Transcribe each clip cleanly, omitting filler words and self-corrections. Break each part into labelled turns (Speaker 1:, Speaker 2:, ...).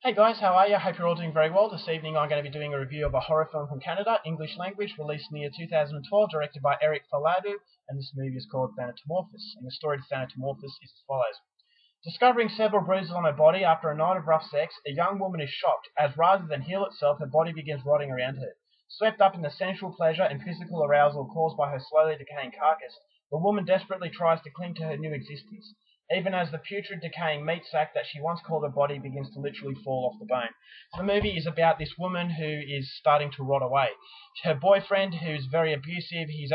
Speaker 1: Hey guys, how are you? Hope you're all doing very well. This evening I'm going to be doing a review of a horror film from Canada, English language, released in the year 2012, directed by Eric Faladu, and this movie is called Thanatomorphose. And the story of Thanatomorphose is as follows. Discovering several bruises on her body after a night of rough sex, a young woman is shocked, as rather than heal itself, her body begins rotting around her. Swept up in the sensual pleasure and physical arousal caused by her slowly decaying carcass, the woman desperately tries to cling to her new existence, even as the putrid, decaying meat sack that she once called her body begins to literally fall off the bone. So the movie is about this woman who is starting to rot away. Her boyfriend, who's very abusive, he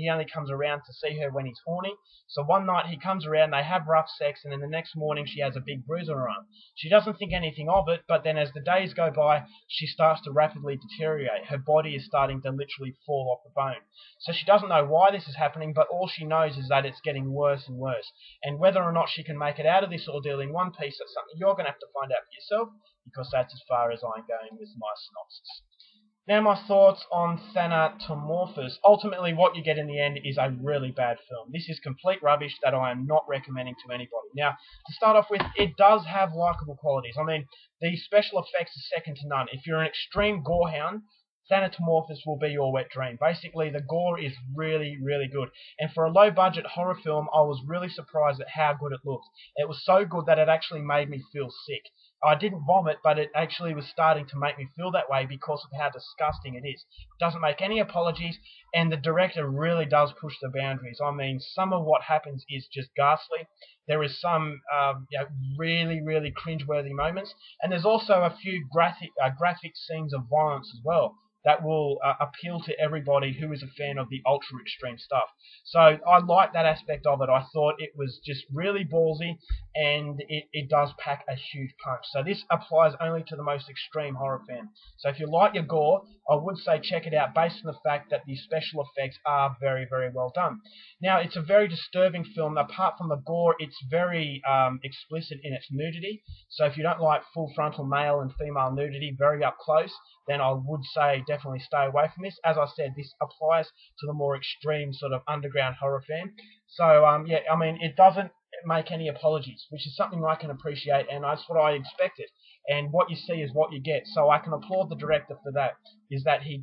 Speaker 1: only comes around to see her when he's horny. So one night he comes around, they have rough sex, and then the next morning she has a big bruise on her arm. She doesn't think anything of it, but then as the days go by, she starts to rapidly deteriorate. Her body is starting to literally fall off the bone. So she doesn't know why this is happening, but all she knows is that it's getting worse and worse. And whether or not she can make it out of this ordeal in one piece, that's something you're going to have to find out for yourself, because that's as far as I'm going with my synopsis. Now my thoughts on Thanatomorphose. Ultimately what you get in the end is a really bad film. This is complete rubbish that I am not recommending to anybody. Now, to start off with, it does have likeable qualities. I mean, the special effects are second to none. If you're an extreme gorehound, Thanatomorphose will be your wet dream. Basically, the gore is really, really good. And for a low-budget horror film, I was really surprised at how good it looked. It was so good that it actually made me feel sick. I didn't vomit, but it actually was starting to make me feel that way because of how disgusting it is. It doesn't make any apologies, and the director really does push the boundaries. I mean, some of what happens is just ghastly. There is some really, really cringeworthy moments, and there's also a few graphic scenes of violence as well that will appeal to everybody who is a fan of the ultra extreme stuff. So I like that aspect of it. I thought it was just really ballsy, and it does pack a huge punch. So this applies only to the most extreme horror fan. So if you like your gore, I would say check it out based on the fact that the special effects are very, very well done. Now, it's a very disturbing film. Apart from the gore, it's very explicit in its nudity. So if you don't like full frontal male and female nudity very up close, then I would say definitely stay away from this. As I said, this applies to the more extreme sort of underground horror fan. So, yeah, I mean, it doesn't make any apologies, which is something I can appreciate, and that's what I expected. And what you see is what you get. So I can applaud the director for that, is that he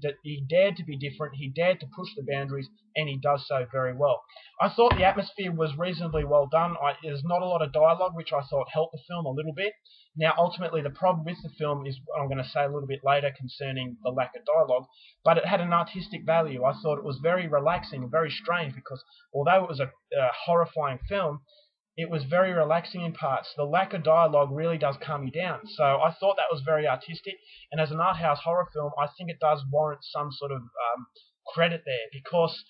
Speaker 1: dared to be different, he dared to push the boundaries, and he does so very well. I thought the atmosphere was reasonably well done. There's not a lot of dialogue, which I thought helped the film a little bit. Now, ultimately, the problem with the film is what I'm going to say a little bit later concerning the lack of dialogue, but it had an artistic value. I thought it was very relaxing and very strange because although it was a horrifying film, it was very relaxing in parts. The lack of dialogue really does calm you down. So I thought that was very artistic, and as an art house horror film, I think it does warrant some sort of credit there because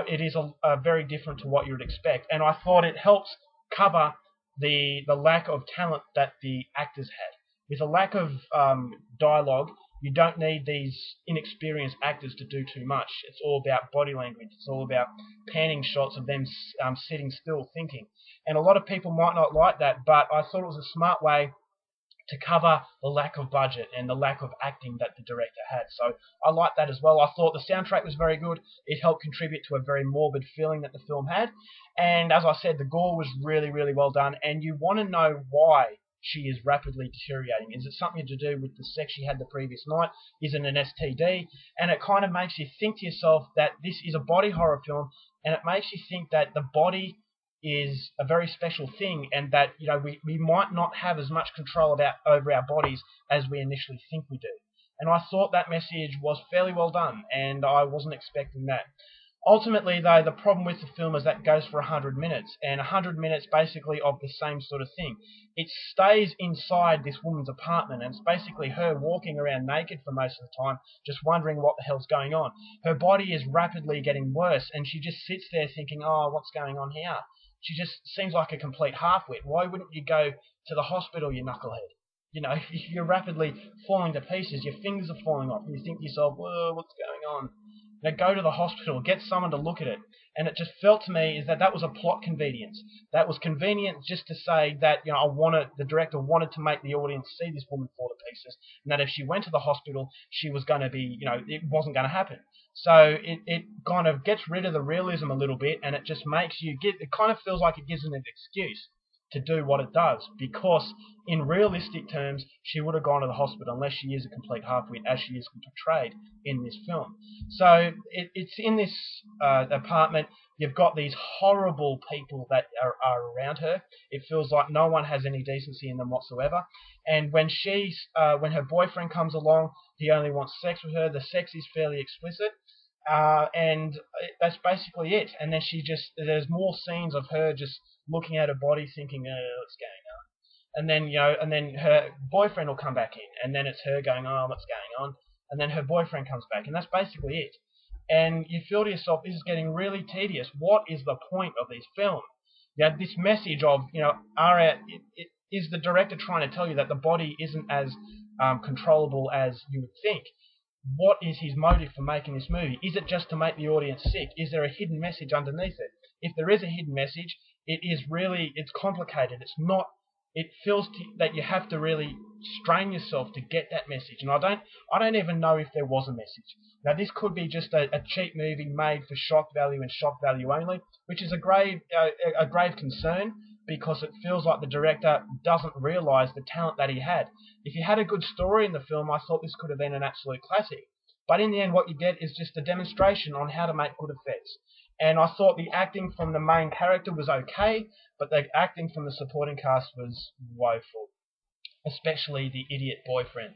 Speaker 1: it is very different to what you would expect. And I thought it helps cover the lack of talent that the actors had. With a lack of dialogue, you don't need these inexperienced actors to do too much. It's all about body language. It's all about panning shots of them sitting still thinking. And a lot of people might not like that, but I thought it was a smart way to cover the lack of budget and the lack of acting that the director had. So I like that as well. I thought the soundtrack was very good. It helped contribute to a very morbid feeling that the film had. And as I said, the gore was really, really well done. And you want to know why she is rapidly deteriorating. Is it something to do with the sex she had the previous night? Is it an STD? And it kind of makes you think to yourself that this is a body horror film, and it makes you think that the body is a very special thing, and that we might not have as much control over our bodies as we initially think we do. And I thought that message was fairly well done, and I wasn't expecting that. Ultimately, though, the problem with the film is that it goes for 100 minutes, and 100 minutes basically of the same sort of thing. It stays inside this woman's apartment, and it's basically her walking around naked for most of the time, just wondering what the hell's going on. Her body is rapidly getting worse, and she just sits there thinking, oh, what's going on here? She just seems like a complete half-wit. Why wouldn't you go to the hospital, you knucklehead? You're rapidly falling to pieces, your fingers are falling off, and you think to yourself, whoa, what's going on? Go to the hospital, get someone to look at it. And it just felt to me is that was a plot convenience. That was convenient just to say that the director wanted to make the audience see this woman fall to pieces, and that if she went to the hospital, she was going to be, it wasn't going to happen. So it kind of gets rid of the realism a little bit, and it just makes you it kind of feels like it gives them an excuse. to do what it does, because in realistic terms she would have gone to the hospital unless she is a complete half-wit as she is portrayed in this film. So it's in this apartment. You've got these horrible people that are around her. It feels like no one has any decency in them whatsoever. And when when her boyfriend comes along, he only wants sex with her. The sex is fairly explicit. And that's basically it. And then there's more scenes of her just looking at her body, thinking, what's going on? And then, and then her boyfriend will come back in, and then it's her going, oh, what's going on? And then her boyfriend comes back, and that's basically it. And you feel to yourself, this is getting really tedious. What is the point of this film? This message of, is the director trying to tell you that the body isn't as controllable as you would think? What is his motive for making this movie? Is it just to make the audience sick? Is there a hidden message underneath it? If there is a hidden message, it's complicated. It's not. It feels that you have to really strain yourself to get that message. And I don't even know if there was a message. Now, this could be just a cheap movie made for shock value and shock value only, which is a grave concern, because it feels like the director doesn't realise the talent that he had. If he had a good story in the film, I thought this could have been an absolute classic. But in the end, what you get is just a demonstration on how to make good effects. And I thought the acting from the main character was okay, but the acting from the supporting cast was woeful. Especially the idiot boyfriend.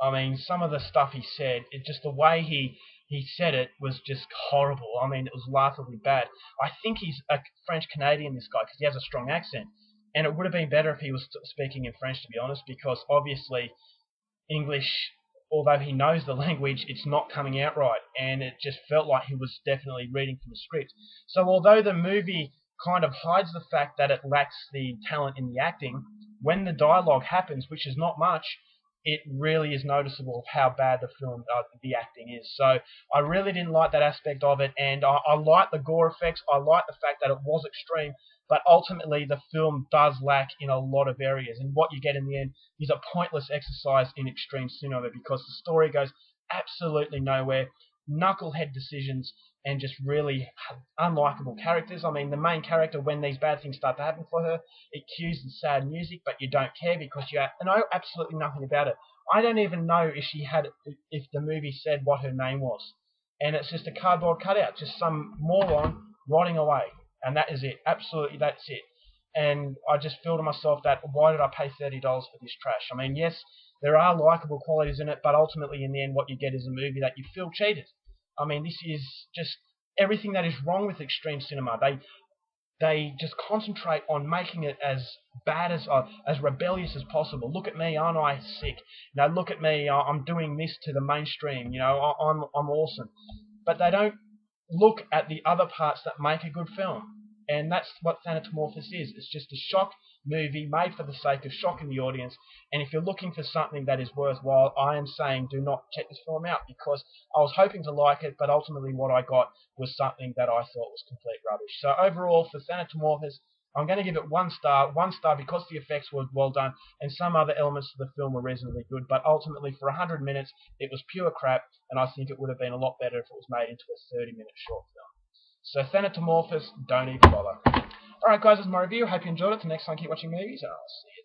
Speaker 1: I mean, some of the stuff he said, the way he said it was just horrible. I mean, it was laughably bad. I think he's a French-Canadian, this guy, because he has a strong accent. And it would have been better if he was speaking in French, to be honest, because obviously English, although he knows the language, it's not coming out right. And it just felt like he was definitely reading from a script. So although the movie kind of hides the fact that it lacks the talent in the acting, when the dialogue happens, which is not much, it really is noticeable of how bad the acting is. So I really didn't like that aspect of it, and I like the gore effects. I like the fact that it was extreme, but ultimately the film does lack in a lot of areas, and what you get in the end is a pointless exercise in extreme cinema, because the story goes absolutely nowhere. Knucklehead decisions and just really unlikable characters. I mean, the main character, when these bad things start to happen for her, it cues the sad music, but you don't care because you know absolutely nothing about it. I don't even know if the movie said what her name was. And it's just a cardboard cutout, just some moron rotting away. And that is it. Absolutely, that's it. And I just feel to myself that, why did I pay $30 for this trash? I mean, yes, there are likable qualities in it, but ultimately, in the end, what you get is a movie that you feel cheated. I mean, this is just everything that is wrong with extreme cinema. They just concentrate on making it as bad as rebellious as possible. Look at me, aren't I sick? Look at me, I'm doing this to the mainstream. I'm awesome. But they don't look at the other parts that make a good film. And that's what Thanatomorphose is. It's just a shock movie made for the sake of shocking the audience. And if you're looking for something that is worthwhile, I am saying do not check this film out, because I was hoping to like it, but ultimately what I got was something that I thought was complete rubbish. So overall, for Thanatomorphose, I'm going to give it 1 star. 1 star because the effects were well done and some other elements of the film were reasonably good. But ultimately, for 100 minutes, it was pure crap, and I think it would have been a lot better if it was made into a 30-minute short film. So Thanatomorphose, don't even bother. Alright guys, that's my review. Hope you enjoyed it. Till next time, keep watching movies, and I'll see you.